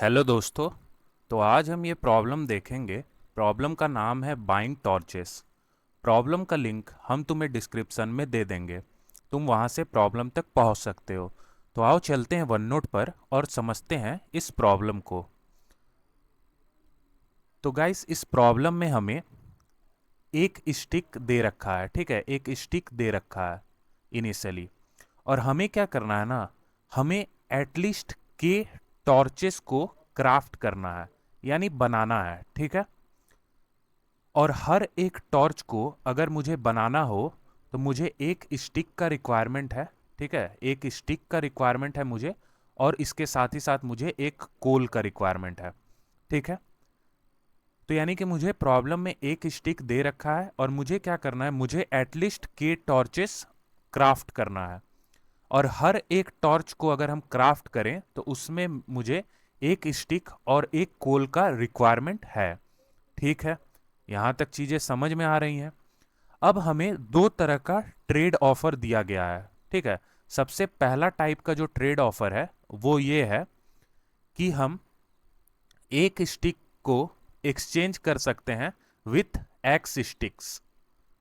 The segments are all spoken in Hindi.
हेलो दोस्तों। तो आज हम ये प्रॉब्लम देखेंगे। प्रॉब्लम का नाम है बाइंग टॉर्चेस। प्रॉब्लम का लिंक हम तुम्हें डिस्क्रिप्शन में दे देंगे। तुम वहाँ से प्रॉब्लम तक पहुँच सकते हो। तो आओ चलते हैं वन नोट पर और समझते हैं इस प्रॉब्लम को। तो गाइस, इस प्रॉब्लम में हमें एक स्टिक दे रखा है, ठीक है, एक स्टिक दे रखा है इनिशियली। और हमें क्या करना है ना, हमें एटलीस्ट के टॉर्चेस को क्राफ्ट करना है, यानी बनाना है, ठीक है। और हर एक टॉर्च को अगर मुझे बनाना हो तो मुझे एक स्टिक का रिक्वायरमेंट है, ठीक है, एक स्टिक का रिक्वायरमेंट है मुझे। और इसके साथ ही साथ मुझे एक कोल का रिक्वायरमेंट है, ठीक है। तो यानी कि मुझे प्रॉब्लम में एक स्टिक दे रखा है और मुझे क्या करना है, मुझे एटलीस्ट के टॉर्चेस क्राफ्ट करना है। और हर एक टॉर्च को अगर हम क्राफ्ट करें तो उसमें मुझे एक स्टिक और एक कोल का रिक्वायरमेंट है, ठीक है। यहां तक चीजें समझ में आ रही हैं। अब हमें दो तरह का ट्रेड ऑफर दिया गया है, ठीक है। सबसे पहला टाइप का जो ट्रेड ऑफर है वो ये है कि हम एक स्टिक को एक्सचेंज कर सकते हैं विथ एक्स स्टिक्स,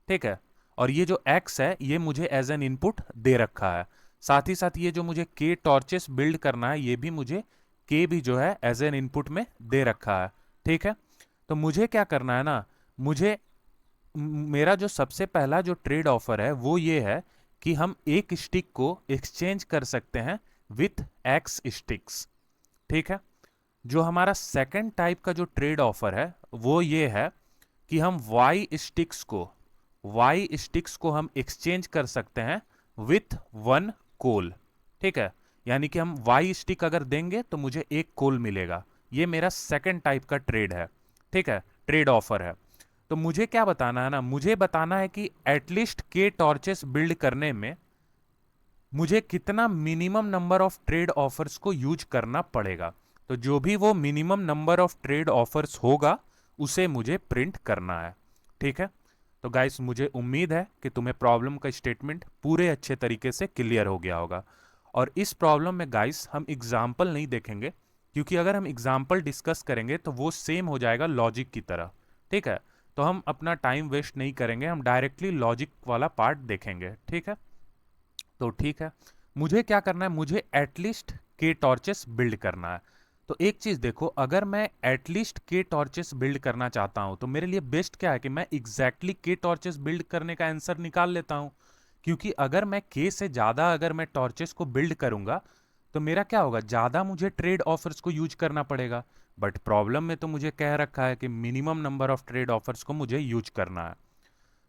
ठीक है। और ये जो एक्स है ये मुझे एज एन इनपुट दे रखा है। साथ ही साथ ये जो मुझे के टॉर्चेस बिल्ड करना है ये भी मुझे के भी जो है एज एन इनपुट में दे रखा है, ठीक है। तो मुझे क्या करना है ना, मुझे मेरा जो सबसे पहला जो ट्रेड ऑफर है वो ये है कि हम एक स्टिक को एक्सचेंज कर सकते हैं विथ एक्स स्टिक्स, ठीक है। जो हमारा सेकंड टाइप का जो ट्रेड ऑफर है वो ये है कि हम वाई स्टिक्स को हम एक्सचेंज कर सकते हैं विथ वन कोल, ठीक है। यानी कि हम वाई स्टिक अगर देंगे तो मुझे एक कोल मिलेगा। ये मेरा सेकंड टाइप का ट्रेड है, ठीक है, ट्रेड ऑफर है। तो मुझे क्या बताना है ना, मुझे बताना है कि एटलीस्ट के टॉर्चेस बिल्ड करने में मुझे कितना minimum number of trade offers को यूज करना पड़ेगा। तो जो भी वो minimum number of trade offers होगा उसे मुझे प्रिंट करना है, ठीक है। तो गाइस, मुझे उम्मीद है कि तुम्हें प्रॉब्लम का स्टेटमेंट पूरे अच्छे तरीके से क्लियर हो गया होगा। और इस प्रॉब्लम में गाइस हम एग्जाम्पल नहीं देखेंगे, क्योंकि अगर हम एग्जाम्पल डिस्कस करेंगे तो वो सेम हो जाएगा लॉजिक की तरह, ठीक है। तो हम अपना टाइम वेस्ट नहीं करेंगे, हम डायरेक्टली लॉजिक वाला पार्ट देखेंगे, ठीक है। तो ठीक है, मुझे क्या करना है, मुझे एटलीस्ट के टॉर्चेस बिल्ड करना है। तो एक चीज देखो, अगर मैं एटलीस्ट के टॉर्चेस बिल्ड करना चाहता हूं तो मेरे लिए बेस्ट क्या है कि मैं एग्जैक्टली के टॉर्चेस बिल्ड करने का आंसर निकाल लेता हूं। क्योंकि अगर मैं के से ज्यादा अगर मैं टॉर्चेस को बिल्ड करूंगा तो मेरा क्या होगा, ज्यादा मुझे ट्रेड ऑफर्स को यूज करना पड़ेगा। बट प्रॉब्लम में तो मुझे कह रखा है कि minimum number of trade offers को मुझे यूज करना है।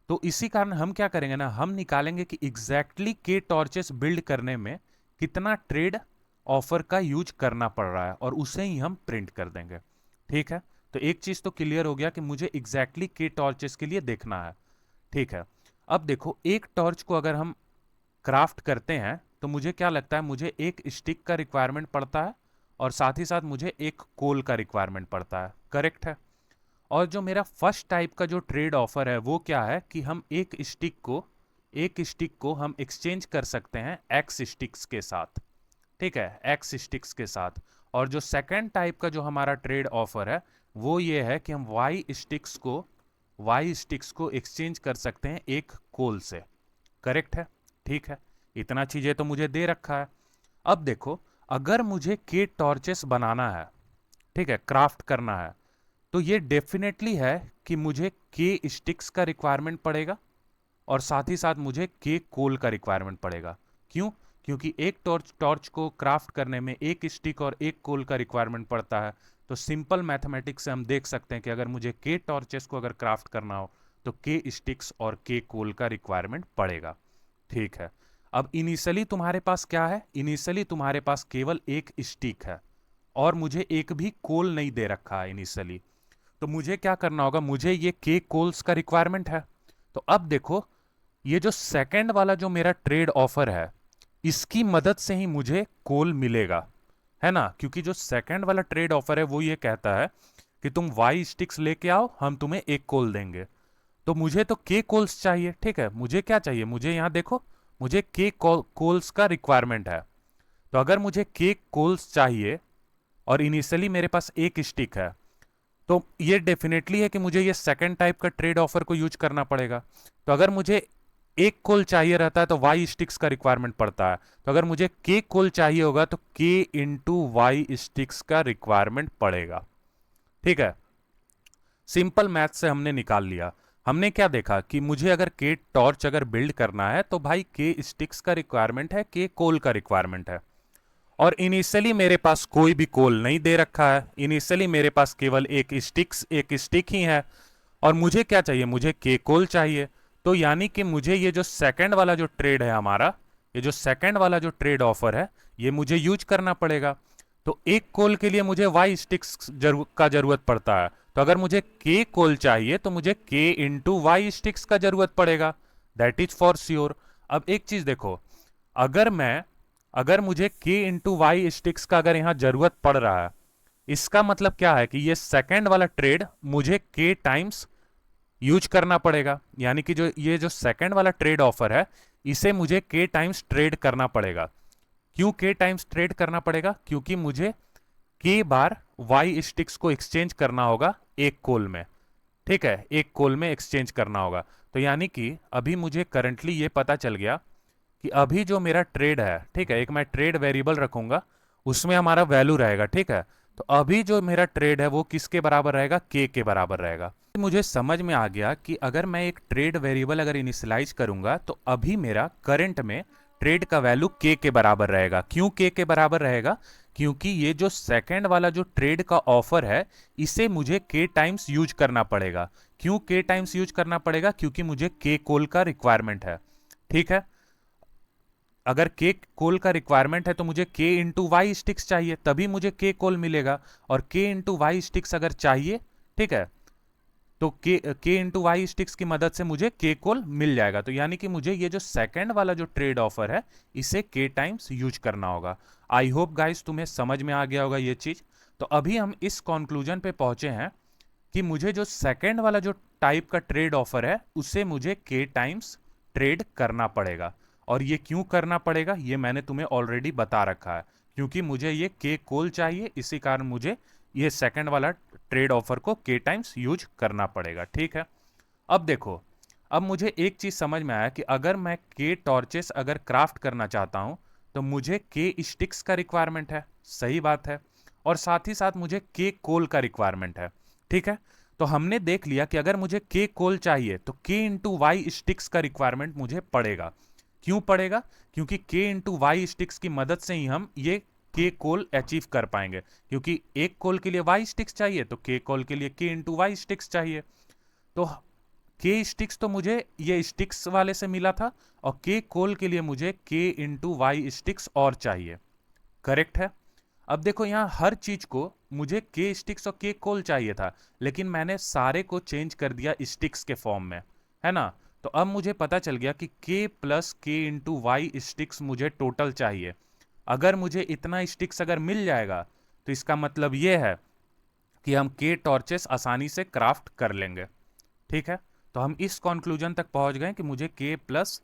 तो इसी कारण हम क्या करेंगे ना, हम निकालेंगे कि एग्जैक्टली के टॉर्चेस बिल्ड करने में कितना ट्रेड ऑफर का यूज करना पड़ रहा है और उसे ही हम प्रिंट कर देंगे, ठीक है। तो एक चीज तो क्लियर हो गया कि मुझे एग्जैक्टली के टॉर्चेस के लिए देखना है, ठीक है। अब देखो, एक टॉर्च को अगर हम क्राफ्ट करते हैं तो मुझे क्या लगता है, मुझे एक स्टिक का रिक्वायरमेंट पड़ता है और साथ ही साथ मुझे एक कोल का रिक्वायरमेंट पड़ता है, करेक्ट है। और जो मेरा फर्स्ट टाइप का जो ट्रेड ऑफर है वो क्या है कि हम एक स्टिक को हम एक्सचेंज कर सकते हैं एक्स स्टिक्स के साथ, ठीक है, एक्स स्टिक्स के साथ। और जो सेकंड टाइप का जो हमारा ट्रेड ऑफर है वो ये है कि हम वाई स्टिक्स को एक्सचेंज कर सकते हैं एक कोल से, करेक्ट है, ठीक है। इतना चीजें तो मुझे दे रखा है। अब देखो, अगर मुझे के टॉर्चेस बनाना है, ठीक है, क्राफ्ट करना है, तो ये डेफिनेटली है कि मुझे के स्टिक्स का रिक्वायरमेंट पड़ेगा और साथ ही साथ मुझे के कोल का रिक्वायरमेंट पड़ेगा। क्यों? क्योंकि एक टॉर्च टॉर्च को क्राफ्ट करने में एक स्टिक और एक कोल का रिक्वायरमेंट पड़ता है। तो सिंपल मैथमेटिक्स से हम देख सकते हैं कि अगर मुझे के टॉर्चेस को अगर क्राफ्ट करना हो तो के स्टिक्स और के कोल का रिक्वायरमेंट पड़ेगा, ठीक है। अब इनिशियली तुम्हारे पास क्या है, इनिशियली तुम्हारे पास केवल एक स्टिक है और मुझे एक भी कोल नहीं दे रखा है इनिशियली। तो मुझे क्या करना होगा, मुझे ये के कोल्स का रिक्वायरमेंट है। तो अब देखो, ये जो सेकंड वाला जो मेरा ट्रेड ऑफर है इसकी मदद से ही मुझे कोल मिलेगा, है ना। क्योंकि जो सेकंड वाला ट्रेड ऑफर है वो ये कहता है कि तुम वाई स्टिक्स लेके आओ, हम तुम्हें एक कोल देंगे। तो मुझे तो के कोल्स चाहिए, ठीक है। मुझे क्या चाहिए, मुझे यहां देखो, मुझे के कोल्स का रिक्वायरमेंट है। तो अगर मुझे के कोल्स चाहिए और इनिशियली मेरे पास एक स्टिक है, तो ये डेफिनेटली है कि मुझे ये सेकंड टाइप का ट्रेड ऑफर को यूज करना पड़ेगा। तो अगर मुझे एक कोल चाहिए रहता है तो वाई स्टिक्स का रिक्वायरमेंट पड़ता है, तो अगर मुझे के कोल चाहिए होगा तो के इंटू वाई स्टिक्स का रिक्वायरमेंट पड़ेगा। ठीक है, सिंपल मैथ से हमने निकाल लिया। हमने क्या देखा कि मुझे अगर के टॉर्च अगर बिल्ड करना है तो भाई के स्टिक्स का रिक्वायरमेंट है, के कोल का रिक्वायरमेंट है। और इनिशियली मेरे पास कोई भी कोल नहीं दे रखा है, इनिशियली मेरे पास केवल एक स्टिक ही है। और मुझे क्या चाहिए, मुझे के कोल चाहिए। तो यानी कि मुझे ये जो सेकंड वाला जो ट्रेड है हमारा, ये जो सेकंड वाला जो ट्रेड ऑफर है, ये मुझे यूज करना पड़ेगा। तो एक कोल के लिए मुझे वाई स्टिक्स का जरूरत पड़ता है, तो अगर मुझे के कोल चाहिए तो मुझे के इंटू वाई स्टिक्स का जरूरत पड़ेगा। That is for sure. अब एक चीज देखो, अगर मुझे के इंटू वाई स्टिक्स का अगर यहां जरूरत पड़ रहा है, इसका मतलब क्या है कि ये सेकंड वाला ट्रेड मुझे के टाइम्स यूज करना पड़ेगा। यानी कि ये जो सेकंड वाला ट्रेड ऑफर है, इसे मुझे के टाइम्स ट्रेड करना पड़ेगा। क्यों के टाइम्स ट्रेड करना पड़ेगा? क्योंकि मुझे के बार वाई स्टिक्स को एक्सचेंज करना होगा एक कोल में। ठीक है, एक कोल में एक्सचेंज करना होगा। तो यानी कि अभी मुझे करंटली ये पता चल गया कि अभी जो मेरा ट्रेड है, ठीक है, एक मैं ट्रेड वेरिएबल रखूंगा, उसमें हमारा वैल्यू रहेगा। ठीक है, तो अभी जो मेरा ट्रेड है वो किसके बराबर रहेगा? के बराबर रहेगा। मुझे समझ में आ गया कि अगर मैं एक ट्रेड वेरिएबल अगर इनिशियलाइज करूंगा तो अभी मेरा करंट में ट्रेड का वैल्यू के बराबर रहेगा। क्यों के बराबर रहेगा? क्योंकि ये जो सेकंड वाला जो ट्रेड का ऑफर है, इसे मुझे के टाइम्स यूज करना पड़ेगा। क्यों के टाइम्स यूज करना पड़ेगा? क्योंकि मुझे के कोल का रिक्वायरमेंट है। ठीक है, अगर के कोल का रिक्वायरमेंट है तो मुझे के इंटू वाई स्टिक्स चाहिए, तभी मुझे के कोल मिलेगा। और के इंटू वाई स्टिक्स अगर चाहिए, ठीक है, तो के इंटू वाई स्टिक्स की मदद से मुझे के कोल मिल जाएगा। तो यानी कि मुझे ये जो सेकंड वाला जो ट्रेड ऑफर है, इसे के टाइम्स यूज करना होगा। आई होप गाइस तुम्हें समझ में आ गया होगा ये चीज। तो अभी हम इस कंक्लूजन पे पहुंचे हैं कि मुझे जो सेकंड वाला जो टाइप का ट्रेड ऑफर है, उसे मुझे के टाइम्स ट्रेड करना पड़ेगा। और ये क्यों करना पड़ेगा ये मैंने तुम्हें ऑलरेडी बता रखा है। क्योंकि मुझे ये के कोल चाहिए, इसी कारण मुझे ये सेकंड वाला ट्रेड ऑफर को के टाइम्स यूज करना पड़ेगा। ठीक है, अब देखो, अब मुझे एक चीज समझ में आया कि अगर मैं के टॉर्चेस अगर क्राफ्ट करना चाहता हूं तो मुझे के स्टिक्स का रिक्वायरमेंट है। सही बात है। और साथ ही साथ मुझे के कोल का रिक्वायरमेंट है। ठीक है, तो हमने देख लिया कि अगर मुझे के कोल चाहिए तो के इंटू वाई स्टिक्स का रिक्वायरमेंट मुझे पड़ेगा। क्यों पड़ेगा? क्योंकि के इंटू वाई स्टिक्स की मदद से ही हम ये के कोल अचीव कर पाएंगे। क्योंकि एक कोल के लिए वाई स्टिक्स चाहिए तो के कोल के लिए के इंटू वाई स्टिक्स चाहिए। तो के स्टिक्स तो मुझे ये स्टिक्स वाले से मिला था, और के कोल के लिए मुझे के इंटू वाई स्टिक्स और चाहिए। करेक्ट है। अब देखो, यहां हर चीज को मुझे के स्टिक्स और के कोल चाहिए था, लेकिन मैंने सारे को चेंज कर दिया स्टिक्स के फॉर्म में, है ना। तो अब मुझे पता चल गया कि के plus k into Y sticks मुझे टोटल चाहिए। अगर मुझे इतना स्टिक्स अगर मिल जाएगा तो इसका मतलब यह है कि हम के टॉर्चेस आसानी से क्राफ्ट कर लेंगे। ठीक है, तो हम इस कंक्लूजन तक पहुंच गए कि मुझे के plus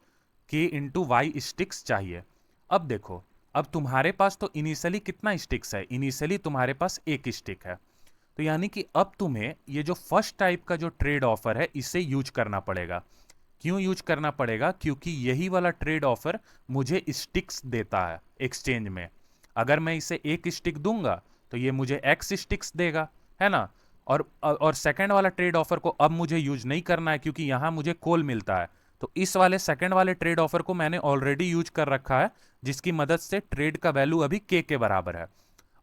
k into Y sticks चाहिए। अब देखो, अब तुम्हारे पास तो इनिशियली कितना स्टिक्स है? इनिशियली तुम्हारे पास एक स्टिक है। तो यानी कि अब तुम्हें ये जो फर्स्ट टाइप का जो ट्रेड ऑफर है, इसे यूज करना पड़ेगा। क्यों यूज करना पड़ेगा? क्योंकि यही वाला ट्रेड ऑफर मुझे स्टिक्स देता है एक्सचेंज में। अगर मैं इसे एक स्टिक दूंगा तो ये मुझे एक्स स्टिक्स देगा, है ना। और सेकंड वाला ट्रेड ऑफर को अब मुझे यूज नहीं करना है, क्योंकि यहां मुझे कोल मिलता है। तो इस वाले सेकंड वाले ट्रेड ऑफर को मैंने ऑलरेडी यूज कर रखा है, जिसकी मदद से ट्रेड का वैल्यू अभी के बराबर है।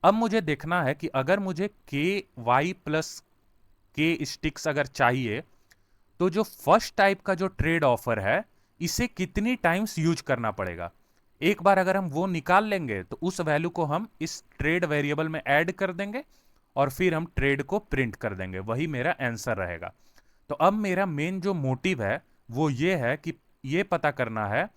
अब मुझे देखना है कि अगर मुझे के वाई प्लस के स्टिक्स अगर चाहिए, तो जो फर्स्ट टाइप का जो ट्रेड ऑफर है, इसे कितनी टाइम्स यूज करना पड़ेगा। एक बार अगर हम वो निकाल लेंगे तो उस वैल्यू को हम इस ट्रेड वेरिएबल में ऐड कर देंगे, और फिर हम ट्रेड को प्रिंट कर देंगे। वही मेरा आंसर रहेगा। तो अब मेरा मेन जो मोटिव है वो ये है कि ये पता करना है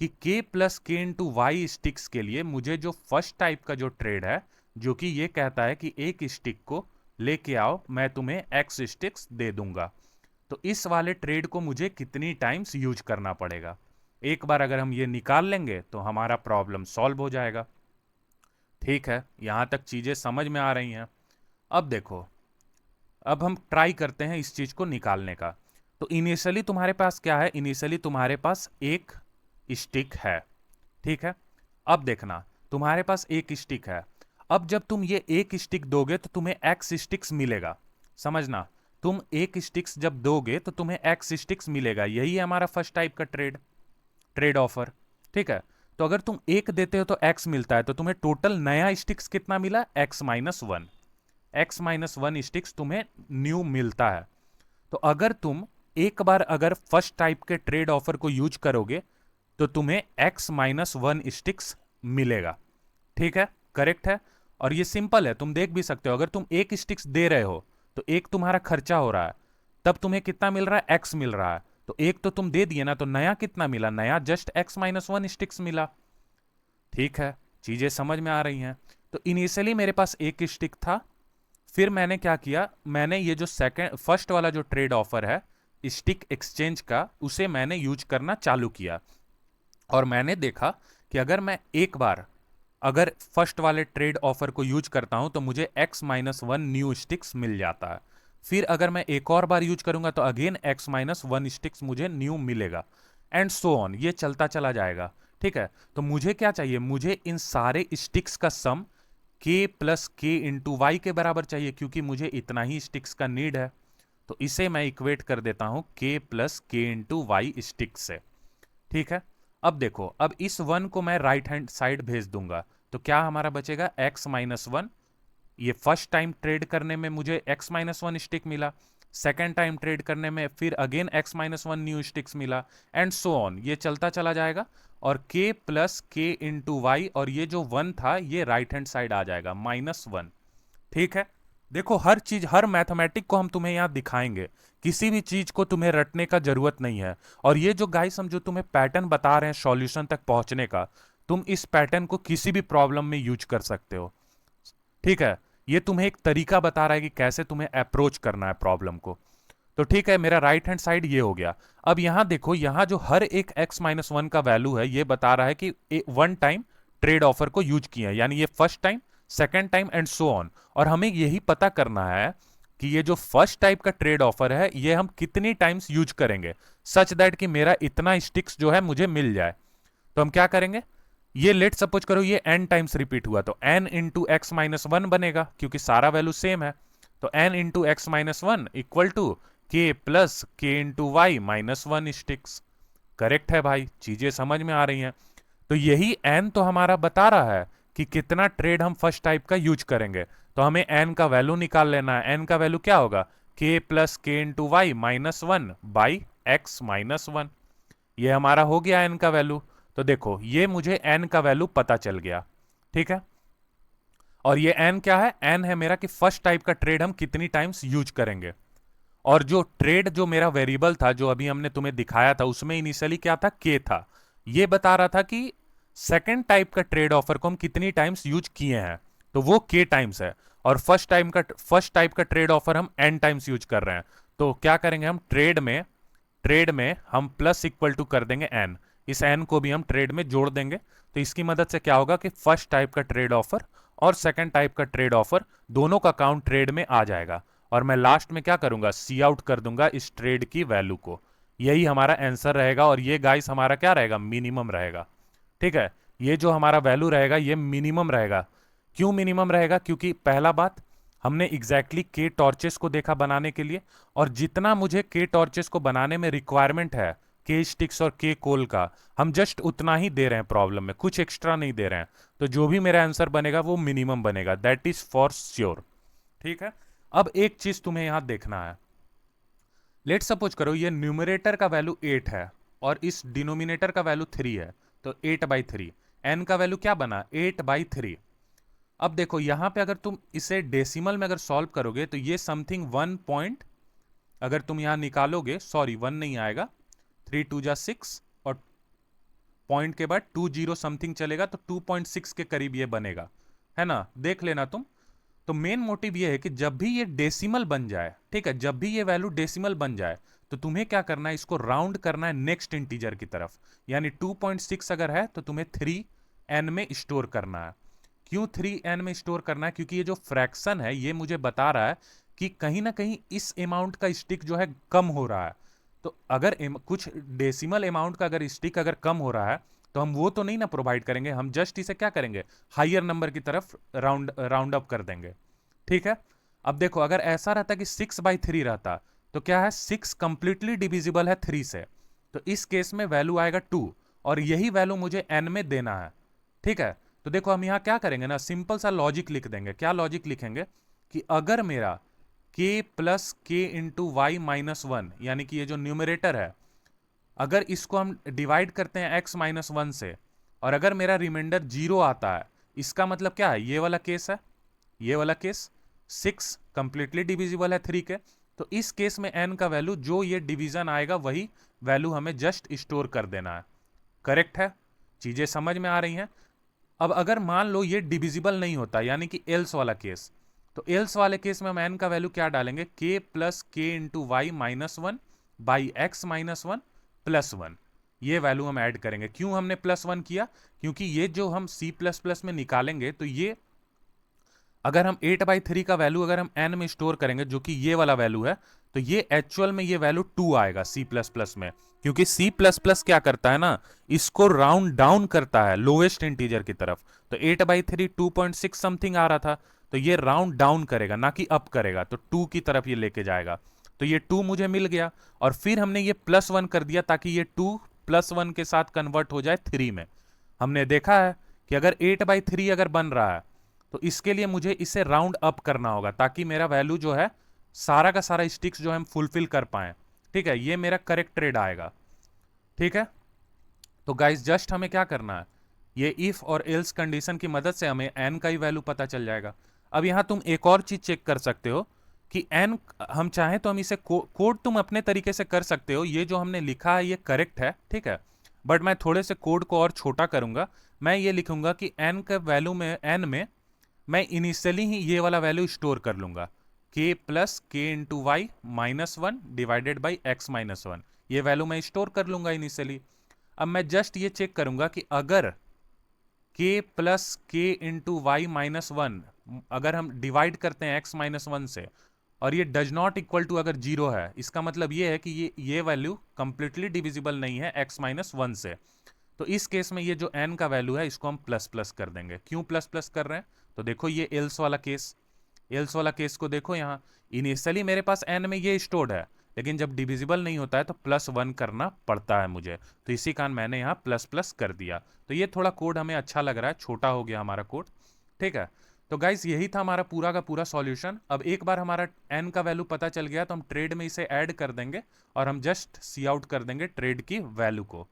कि के plus k into Y sticks के लिए मुझे जो फर्स्ट टाइप का जो ट्रेड है, जो कि ये कहता है कि एक स्टिक को लेके आओ, मैं तुम्हें एक्स स्टिक्स दे दूंगा, तो इस वाले ट्रेड को मुझे कितनी टाइम्स यूज करना पड़ेगा। एक बार अगर हम ये निकाल लेंगे तो हमारा प्रॉब्लम सॉल्व हो जाएगा। ठीक है, यहाँ तक चीज़ें समझ में आ रही हैं। अब देखो, अब हम ट्राई करते हैं इस चीज़ को निकालने का। तो इनिशियली तुम्हारे पास क्या है, इनिशियली तुम्हारे पास एक स्टिक है। ठीक है, अब देखना, तुम्हारे पास एक स्टिक है। अब जब तुम ये एक स्टिक दोगे तो तुम्हें एक्स स्टिक्स मिलेगा। समझना, तुम एक स्टिक्स जब दोगे तो तुम्हें एक्स स्टिक्स मिलेगा। यही है हमारा फर्स्ट टाइप का ट्रेड, ट्रेड ऑफर। ठीक है, तो अगर तुम एक देते हो तो एक्स मिलता है, तो तुम्हें टोटल नया स्टिक्स कितना मिला, एक्स-1। एक्स-1 स्टिक्स तुम्हें न्यू मिलता है। तो अगर तुम एक बार अगर फर्स्ट टाइप के ट्रेड ऑफर को यूज करोगे तो तुम्हें एक्स-1 स्टिक्स मिलेगा। ठीक है, करेक्ट है। और ये सिंपल है, तुम देख भी सकते हो। अगर तुम एक स्टिक्स दे रहे हो तो एक तुम्हारा खर्चा हो रहा है, तब तुम्हें कितना मिल रहा है, एक्स मिल रहा है। तो एक तो तुम दे दिए ना, तो नया कितना मिला, नया जस्ट एक्स-1 स्टिक्स मिला। ठीक है, चीजें समझ में आ रही हैं। तो इनिशियली मेरे पास एक स्टिक था, फिर मैंने क्या किया, मैंने ये जो सेकंड फर्स्ट वाला जो ट्रेड ऑफर है स्टिक एक्सचेंज का, उसे मैंने यूज करना चालू किया। और मैंने देखा कि अगर मैं एक बार अगर फर्स्ट वाले ट्रेड ऑफर को यूज करता हूं तो मुझे एक्स-1 न्यू स्टिक्स मिल जाता है। फिर अगर मैं एक और बार यूज करूंगा तो अगेन एक्स-1 स्टिक्स मुझे न्यू मिलेगा, एंड सो ऑन, ये चलता चला जाएगा। ठीक है, तो मुझे क्या चाहिए, मुझे इन सारे स्टिक्स का सम k plus k into Y के बराबर चाहिए, क्योंकि मुझे इतना ही स्टिक्स का नीड है। तो इसे मैं इक्वेट कर देता हूं k plus k into Y sticks से। ठीक है, अब देखो, अब इस वन को मैं राइट हैंड साइड भेज दूंगा, तो क्या हमारा बचेगा, एक्स-1। ये फर्स्ट टाइम ट्रेड करने में मुझे एक्स-1 स्टिक मिला, सेकेंड टाइम ट्रेड करने में फिर अगेन एक्स-1 न्यू स्टिक्स मिला, एंड सो ऑन, ये चलता चला जाएगा। और k plus k into Y, और ये जो वन था ये राइट हैंड साइड आ जाएगा, -1। ठीक है, देखो हर चीज, हर मैथमेटिक को हम तुम्हें यहाँ दिखाएंगे, किसी भी चीज को तुम्हें रटने का जरूरत नहीं है। और ये जो गाइस हम जो तुम्हें पैटर्न बता रहे हैं सॉल्यूशन तक पहुंचने का, तुम इस पैटर्न को किसी भी प्रॉब्लम में यूज कर सकते हो। ठीक है, ये तुम्हें एक तरीका बता रहा है कि कैसे तुम्हें अप्रोच करना है प्रॉब्लम को। तो ठीक है, मेरा राइट हैंड साइड ये हो गया। अब यहां देखो, यहां जो हर एक x-1 का वैल्यू है ये बता रहा है कि वन टाइम ट्रेड ऑफर को यूज किया है, यानी ये first time, second time and so on. और हमें यही पता करना है कि ये जो फर्स्ट टाइप का ट्रेड ऑफर है ये हम कितनी टाइम्स यूज करेंगे, सच दैट कि मेरा इतना स्टिक्स जो है मुझे मिल जाए। तो हम क्या करेंगे, ये लेट सपोज करो ये n टाइम्स रिपीट हुआ, तो n इंटू x-1 बनेगा, क्योंकि सारा वैल्यू सेम है। तो n into x-1 equal to k plus k into y -1 sticks. Correct है भाई, चीजें समझ में आ रही हैं। तो यही n तो हमारा बता रहा है कि कितना ट्रेड हम फर्स्ट टाइप का यूज करेंगे। तो हमें n का वैल्यू निकाल लेना है। n का वैल्यू क्या होगा, k plus k into y -1 by x-1। ये हमारा हो गया n का वैल्यू। तो देखो, ये मुझे n का वैल्यू पता चल गया। ठीक है, और ये n क्या है, n है मेरा कि फर्स्ट टाइप का ट्रेड हम कितनी टाइम्स यूज करेंगे। और जो ट्रेड जो मेरा वेरिएबल था जो अभी हमने तुम्हें दिखाया था, उसमें इनिशियली क्या था, k था। ये बता रहा था कि सेकेंड टाइप का ट्रेड ऑफर को हम कितनी टाइम्स यूज किए हैं, तो वो k टाइम्स है। और फर्स्ट टाइप का ट्रेड ऑफर हम n टाइम्स यूज कर रहे हैं। तो क्या करेंगे हम, ट्रेड में हम प्लस इक्वल टू कर देंगे n, इस n को भी हम ट्रेड में जोड़ देंगे। तो इसकी मदद से क्या होगा कि फर्स्ट टाइप का ट्रेड ऑफर और सेकंड टाइप का ट्रेड ऑफर दोनों का काउंट ट्रेड में आ जाएगा। और मैं लास्ट में क्या करूंगा, सी आउट कर दूंगा इस ट्रेड की वैल्यू को। यही हमारा आंसर रहेगा, और ये गाइस हमारा क्या रहेगा, मिनिमम रहेगा। ठीक है, ये जो हमारा वैल्यू रहेगा ये मिनिमम रहेगा। क्यों मिनिमम रहेगा, क्योंकि पहला बात, हमने एग्जैक्टली के टॉर्चेस को देखा बनाने के लिए, और जितना मुझे के टॉर्चेस को बनाने में रिक्वायरमेंट है के स्टिक्स और के कोल का, हम जस्ट उतना ही दे रहे हैं प्रॉब्लम में, कुछ एक्स्ट्रा नहीं दे रहे हैं। तो जो भी मेरा आंसर बनेगा वो मिनिमम बनेगा, दैट इज फॉर श्योर। ठीक है, अब एक चीज तुम्हें यहां देखना है। लेट सपोज करो ये न्यूमरेटर का वैल्यू 8 है और इस डिनोमिनेटर का वैल्यू 3 है, तो 8/3। एन का वैल्यू क्या बना, 8/3। अब देखो यहां पे अगर तुम इसे डेसिमल में अगर सॉल्व करोगे तो ये समथिंग 1 पॉइंट, अगर तुम यहां निकालोगे, सॉरी 1 नहीं आएगा, 3 2 जा 6 और पॉइंट के बाद 20 समथिंग चलेगा, तो 2.6 के करीब ये बनेगा, है ना, देख लेना तुम। तो मेन मोटिव ये है कि जब भी ये डेसिमल बन जाए, ठीक है, जब भी ये वैल्यू डेसिमल बन जाए तो तुम्हें क्या करना है, इसको राउंड करना है नेक्स्ट इंटीजर की तरफ। यानी 2.6 अगर है तो तुम्हें 3n में स्टोर करना है। क्यों 3n में स्टोर करना है? क्योंकि ये जो फ्रैक्शन है ये मुझे बता रहा है कि कहीं ना कहीं इस अमाउंट का स्टिक जो है कम हो रहा है। तो अगर कुछ डेसिमल अमाउंट का अगर स्टिक अगर कम हो रहा है तो हम वो तो नहीं ना प्रोवाइड करेंगे, हम जस्ट इसे क्या करेंगे, हायर नंबर की तरफ राउंड अप कर देंगे। ठीक है। अब देखो अगर ऐसा रहता कि 6/3 रहता तो क्या है, 6 कंप्लीटली डिविजिबल है 3 से, तो इस केस में वैल्यू आएगा 2 और यही वैल्यू मुझे n में देना है। ठीक है। तो देखो हम यहां क्या करेंगे ना, सिंपल सा लॉजिक लिख देंगे। क्या लॉजिक लिखेंगे कि अगर मेरा k plus k into y minus one, यानी कि ये जो न्यूमरेटर है अगर इसको हम डिवाइड करते हैं x माइनस वन से और अगर मेरा रिमाइंडर 0 आता है, इसका मतलब क्या है, ये वाला केस है, ये वाला केस 6 कंप्लीटली डिविजिबल है 3 के, तो इस केस में n का वैल्यू जो ये डिवीजन आएगा वही वैल्यू हमें जस्ट स्टोर कर देना है। करेक्ट है? चीजें समझ में आ रही हैं? अब अगर मान लो ये डिविजिबल नहीं होता, यानी कि एल्स वाला केस, तो एल्स वाले केस में हम n का वैल्यू क्या डालेंगे, k plus k into y minus one by x minus one plus one, ये वैल्यू हम ऐड करेंगे। क्यों हमने प्लस वन किया, क्योंकि ये जो हम C++ में निकालेंगे तो ये अगर हम 8/3 का वैल्यू अगर हम n में स्टोर करेंगे जो कि ये वाला वैल्यू है, तो ये एक्चुअल में ये वैल्यू 2 आएगा C++ में, क्योंकि C++ क्या करता है ना, इसको राउंड डाउन करता है लोएस्ट इंटीजर की तरफ। तो 8/3 2.6 समथिंग आ रहा था, तो ये राउंड डाउन करेगा ना कि अप करेगा, तो 2 की तरफ ये लेके जाएगा। तो ये 2 मुझे मिल गया और फिर हमने ये +1 कर दिया ताकि ये 2 +1 के साथ कन्वर्ट हो जाए 3 में। हमने देखा है कि अगर 8/3 अगर बन रहा है तो इसके लिए मुझे इसे राउंड अप करना होगा ताकि मेरा वैल्यू जो है सारा का सारा स्टिक्स जो है हम फुलफिल कर पाए। ठीक है, ये मेरा करेक्ट ट्रेड आएगा। ठीक है। तो गाइस जस्ट हमें क्या करना है, ये इफ और एल्स कंडीशन की मदद से हमें एन का ही वैल्यू पता चल जाएगा। अब यहां तुम एक और चीज चेक कर सकते हो कि एन हम चाहें तो हम इसे कोड तुम अपने तरीके से कर सकते हो। ये जो हमने लिखा है ये करेक्ट है, ठीक है, बट मैं थोड़े से कोड को और छोटा करूंगा। मैं ये लिखूंगा कि एन के वैल्यू में एन में मैं इनिशियली ही ये वाला वैल्यू स्टोर कर लूंगा, k plus k into y minus one divided by x minus one, ये वैल्यू मैं स्टोर कर लूंगा इनिशियली। अब मैं जस्ट ये चेक करूंगा कि अगर k plus k into y minus one अगर हम डिवाइड करते हैं x माइनस वन से और ये डज नॉट इक्वल टू अगर जीरो है, इसका मतलब ये है कि ये वैल्यू कंप्लीटली डिविजिबल नहीं है x माइनस वन से। तो इस केस में ये जो n का वैल्यू है इसको हम प्लस प्लस कर देंगे। क्यों प्लस प्लस कर रहे हैं, तो देखो ये एल्स वाला केस, एल्स वाला केस को देखो, यहाँ इनिशियली मेरे पास n में ये स्टोर्ड है, लेकिन जब डिविजिबल नहीं होता है तो +1 करना पड़ता है मुझे, तो इसी कारण मैंने यहाँ प्लस प्लस कर दिया। तो ये थोड़ा कोड हमें अच्छा लग रहा है, छोटा हो गया हमारा कोड। ठीक है। तो गाइस यही था हमारा पूरा का पूरा सॉल्यूशन। अब एक बार हमारा n का वैल्यू पता चल गया तो हम ट्रेड में इसे ऐड कर देंगे और हम जस्ट सी आउट कर देंगे ट्रेड की वैल्यू को।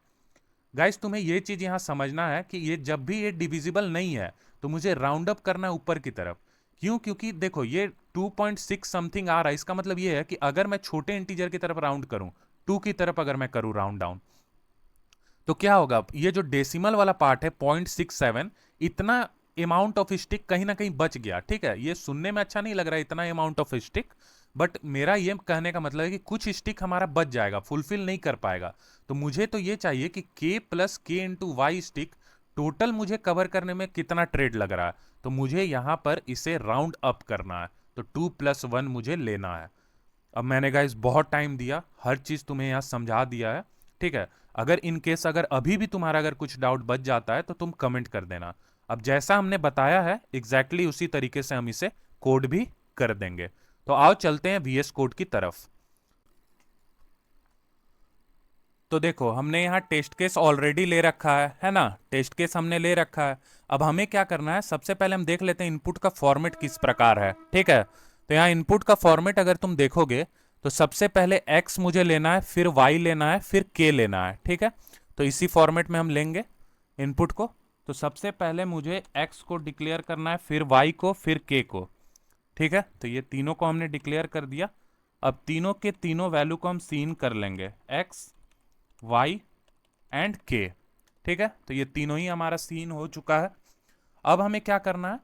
गाइस तुम्हें ये चीज यहां समझना है कि ये जब भी ये डिविजिबल नहीं है तो मुझे राउंड अप करना है ऊपर की तरफ। क्यों, क्योंकि देखो ये 2.6 समथिंग आ रहा है, इसका मतलब ये है कि अगर मैं छोटे इंटीजर की तरफ राउंड करूं, 2 की तरफ अगर मैं करूं राउंड डाउन, तो क्या होगा, ये जो डेसिमल वाला पार्ट है 0.67, इतना अमाउंट ऑफ स्टिक कहीं ना कहीं बच गया। ठीक है, ये सुनने में अच्छा नहीं लग रहा है इतना अमाउंट ऑफ स्टिक, बट मेरा ये कहने का मतलब है कि कुछ स्टिक हमारा बच जाएगा, फुलफिल नहीं कर पाएगा। तो मुझे तो ये चाहिए कि k plus k into Y stick total मुझे कवर करने में कितना ट्रेड लग रहा है, तो मुझे यहां पर इसे राउंड अप करना है, तो 2+1 मुझे लेना है। अब मैंने गाइस बहुत टाइम दिया, हर चीज तुम्हें यहाँ समझा दिया है। ठीक है, अगर इन केस अगर अभी भी तुम्हारा अगर कुछ डाउट बच जाता है तो तुम कमेंट कर देना। अब जैसा हमने बताया है एग्जैक्टली उसी तरीके से हम इसे कोड भी कर देंगे। तो आओ चलते हैं VS कोड की तरफ। तो देखो हमने यहाँ टेस्ट केस ऑलरेडी ले रखा है ना, टेस्ट केस हमने ले रखा है। अब हमें क्या करना है, सबसे पहले हम देख लेते हैं इनपुट का फॉर्मेट किस प्रकार है। ठीक है, तो यहाँ इनपुट का फॉर्मेट अगर तुम देखोगे तो सबसे पहले x मुझे लेना है, फिर y लेना है, फिर k लेना है। ठीक है, तो इसी फॉर्मेट में हम लेंगे इनपुट को। तो सबसे पहले मुझे x को डिक्लेयर करना है, फिर y को, फिर k को। ठीक है, तो ये तीनों को हमने डिक्लेयर कर दिया। अब तीनों के तीनों वैल्यू को हम सीन कर लेंगे, x y एंड k। ठीक है, तो ये तीनों ही हमारा सीन हो चुका है। अब हमें क्या करना है,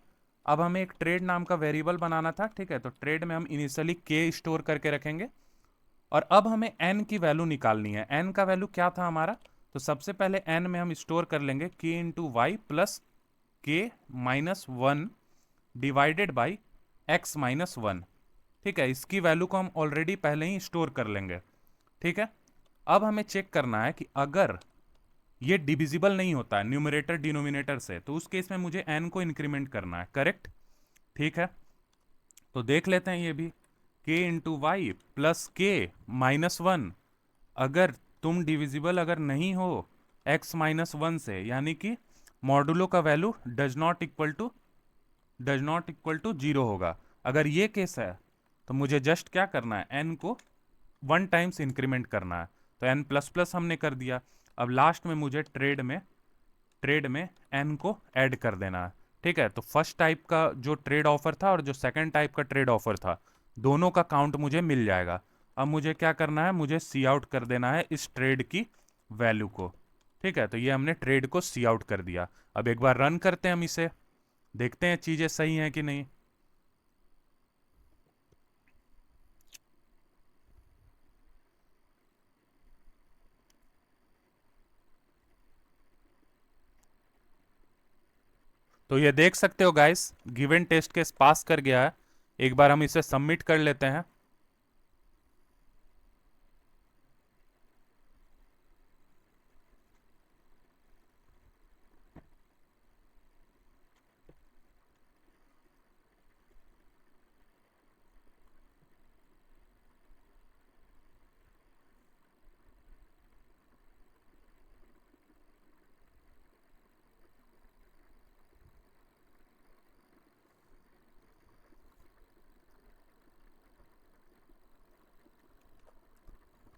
अब हमें एक ट्रेड नाम का वेरिएबल बनाना था। ठीक है, तो ट्रेड में हम इनिशियली k स्टोर करके रखेंगे और अब हमें n की वैल्यू निकालनी है। n का वैल्यू क्या था हमारा, तो सबसे पहले n में हम स्टोर कर लेंगे k into y plus k minus one divided by x minus one. ठीक है, इसकी वैल्यू को हम ऑलरेडी पहले ही स्टोर कर लेंगे। ठीक है, अब हमें चेक करना है कि अगर ये डिविजिबल नहीं होता है न्यूमरेटर डिनोमिनेटर से, तो उस केस में मुझे n को इंक्रीमेंट करना है। करेक्ट? ठीक है, तो देख लेते हैं ये भी। k इंटू वाई प्लस के माइनस वन, अगर तुम डिविजिबल अगर नहीं हो x माइनस वन से, यानी कि मॉडुलो का value does not equal to zero होगा। अगर ये केस है तो मुझे जस्ट क्या करना है, n को वन टाइम्स इंक्रीमेंट करना है। तो n प्लस प्लस हमने कर दिया। अब लास्ट में मुझे ट्रेड में n को ऐड कर देना है। ठीक है, तो फर्स्ट टाइप का जो ट्रेड ऑफर था और जो सेकंड टाइप का ट्रेड ऑफर था, दोनों का काउंट मुझे मिल जाएगा। अब मुझे क्या करना है, मुझे सी आउट कर देना है इस ट्रेड की वैल्यू को। ठीक है, तो ये हमने ट्रेड को सी आउट कर दिया। अब एक बार रन करते हैं हम इसे, देखते हैं चीजें सही हैं कि नहीं। तो ये देख सकते हो गाइस, गिवन टेस्ट केस पास कर गया है। एक बार हम इसे सबमिट कर लेते हैं।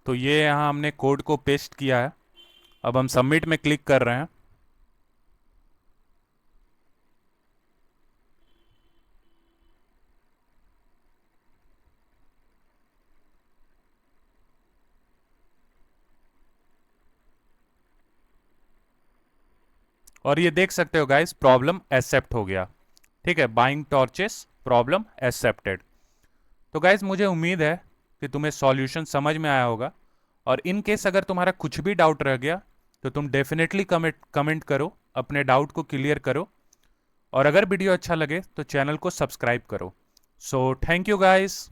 तो ये यहाँ हमने कोड को पेस्ट किया है। अब हम सबमिट में क्लिक कर रहे हैं। और ये देख सकते हो गाइस, प्रॉब्लम एक्सेप्ट हो गया। ठीक है, बाइंग टॉर्चेस प्रॉब्लम एक्सेप्टेड। तो गाइस मुझे उम्मीद है कि तुम्हें सॉल्यूशन समझ में आया होगा। और इन केस अगर तुम्हारा कुछ भी डाउट रह गया तो तुम डेफिनेटली कमेंट करो, अपने डाउट को क्लियर करो। और अगर वीडियो अच्छा लगे तो चैनल को सब्सक्राइब करो। So thank you guys.